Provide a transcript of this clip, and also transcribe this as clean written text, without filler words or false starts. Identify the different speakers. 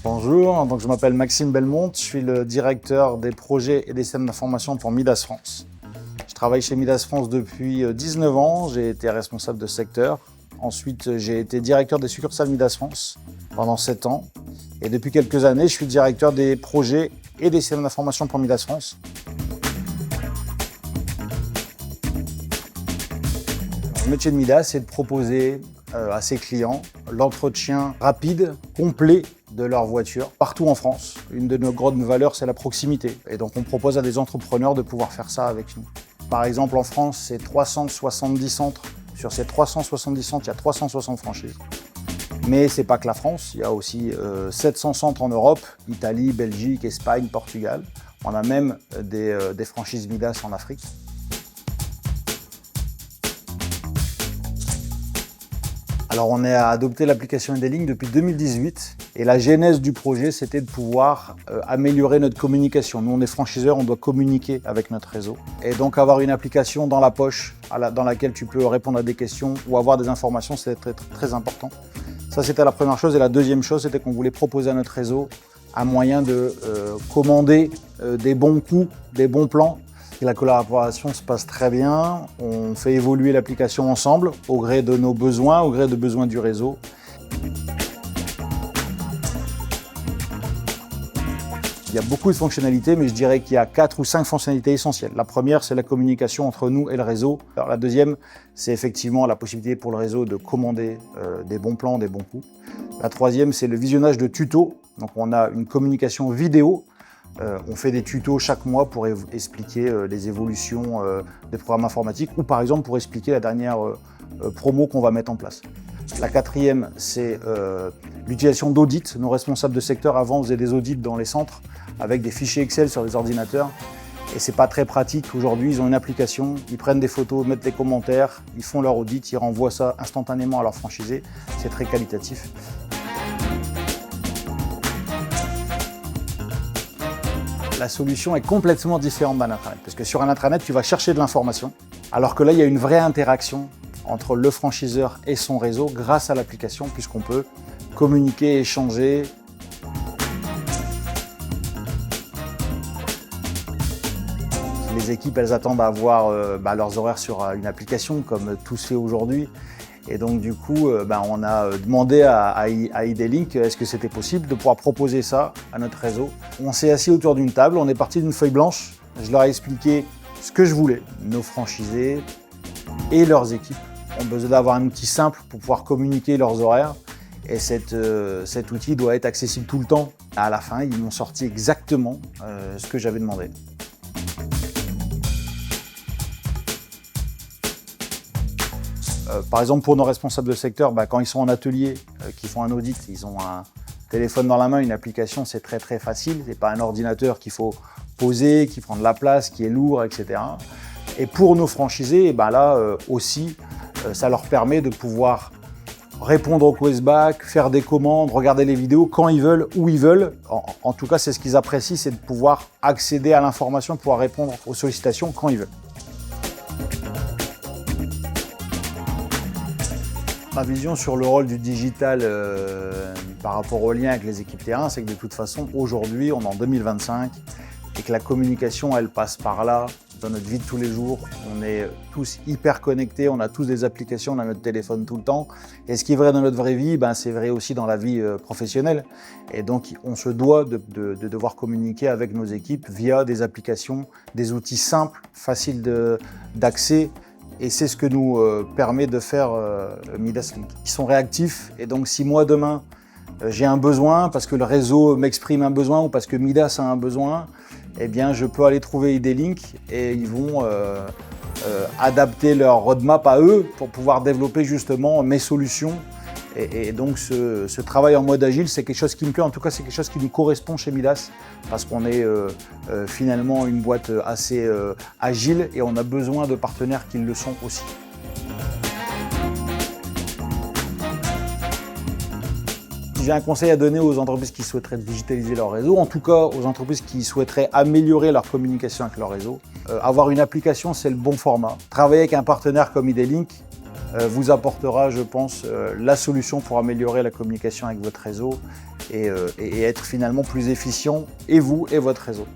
Speaker 1: Bonjour, donc je m'appelle Maxime Belmont, je suis le directeur des projets et des systèmes d'information pour Midas France. Je travaille chez Midas France depuis 19 ans, j'ai été responsable de secteur. Ensuite, j'ai été directeur des succursales Midas France pendant 7 ans. Et depuis quelques années, je suis directeur des projets et des systèmes d'information pour Midas France. Le métier de Midas, c'est de proposer à ses clients l'entretien rapide, complet de leur voiture partout en France. Une de nos grandes valeurs, c'est la proximité. Et donc, on propose à des entrepreneurs de pouvoir faire ça avec nous. Par exemple, en France, c'est 370 centres. Sur ces 370 centres, il y a 360 franchises. Mais ce n'est pas que la France, il y a aussi 700 centres en Europe, Italie, Belgique, Espagne, Portugal. On a même des franchises Midas en Afrique. Alors on a adopté l'application Edeling depuis 2018 et la genèse du projet c'était de pouvoir améliorer notre communication. Nous on est franchiseurs, on doit communiquer avec notre réseau et donc avoir une application dans la poche dans laquelle tu peux répondre à des questions ou avoir des informations, c'est très important. Ça c'était la première chose et la deuxième chose c'était qu'on voulait proposer à notre réseau un moyen de commander des bons coups, des bons plans. La collaboration se passe très bien, on fait évoluer l'application ensemble au gré de nos besoins, au gré des besoins du réseau. Il y a beaucoup de fonctionnalités, mais je dirais qu'il y a 4 ou 5 fonctionnalités essentielles. La première, c'est la communication entre nous et le réseau. Alors, la deuxième, c'est effectivement la possibilité pour le réseau de commander des bons plans, des bons coups. La troisième, c'est le visionnage de tutos. Donc on a une communication vidéo. On fait des tutos chaque mois pour expliquer les évolutions des programmes informatiques ou par exemple pour expliquer la dernière promo qu'on va mettre en place. La quatrième, c'est l'utilisation d'audits. Nos responsables de secteur avant faisaient des audits dans les centres avec des fichiers Excel sur des ordinateurs et c'est pas très pratique. Aujourd'hui, ils ont une application, ils prennent des photos, mettent des commentaires, ils font leur audit, ils renvoient ça instantanément à leur franchisé. C'est très qualitatif. La solution est complètement différente d'un intranet. Parce que sur un intranet, tu vas chercher de l'information, alors que là, il y a une vraie interaction entre le franchiseur et son réseau grâce à l'application, puisqu'on peut communiquer, échanger. Les équipes, elles attendent à avoir leurs horaires sur une application, comme tout se fait aujourd'hui. Et donc du coup, on a demandé à Edeling est-ce que c'était possible de pouvoir proposer ça à notre réseau. On s'est assis autour d'une table, on est parti d'une feuille blanche. Je leur ai expliqué ce que je voulais. Nos franchisés et leurs équipes ont besoin d'avoir un outil simple pour pouvoir communiquer leurs horaires. Et cet outil doit être accessible tout le temps. À la fin, ils m'ont sorti exactement ce que j'avais demandé. Par exemple, pour nos responsables de secteur, quand ils sont en atelier, qu'ils font un audit, ils ont un téléphone dans la main, une application, c'est très facile. Ce n'est pas un ordinateur qu'il faut poser, qui prend de la place, qui est lourd, etc. Et pour nos franchisés, aussi, ça leur permet de pouvoir répondre au questback, faire des commandes, regarder les vidéos quand ils veulent, où ils veulent. En tout cas, c'est ce qu'ils apprécient, c'est de pouvoir accéder à l'information, pouvoir répondre aux sollicitations quand ils veulent. Ma vision sur le rôle du digital par rapport au lien avec les équipes terrain, c'est que de toute façon, aujourd'hui, on est en 2025 et que la communication, elle passe par là dans notre vie de tous les jours. On est tous hyper connectés, on a tous des applications, on a notre téléphone tout le temps. Et ce qui est vrai dans notre vraie vie, c'est vrai aussi dans la vie professionnelle. Et donc, on se doit de devoir communiquer avec nos équipes via des applications, des outils simples, faciles d'accès. Et c'est ce que nous permet de faire Midas Link. Ils sont réactifs et donc si moi demain j'ai un besoin parce que le réseau m'exprime un besoin ou parce que Midas a un besoin, eh bien je peux aller trouver Edeling et ils vont adapter leur roadmap à eux pour pouvoir développer justement mes solutions. Et donc ce travail en mode agile, c'est quelque chose qui me plaît, en tout cas c'est quelque chose qui nous correspond chez Midas parce qu'on est finalement une boîte assez agile et on a besoin de partenaires qui le sont aussi. Si j'ai un conseil à donner aux entreprises qui souhaiteraient digitaliser leur réseau, en tout cas aux entreprises qui souhaiteraient améliorer leur communication avec leur réseau, avoir une application c'est le bon format. Travailler avec un partenaire comme Edeling vous apportera, je pense, la solution pour améliorer la communication avec votre réseau et être finalement plus efficient, et vous et votre réseau.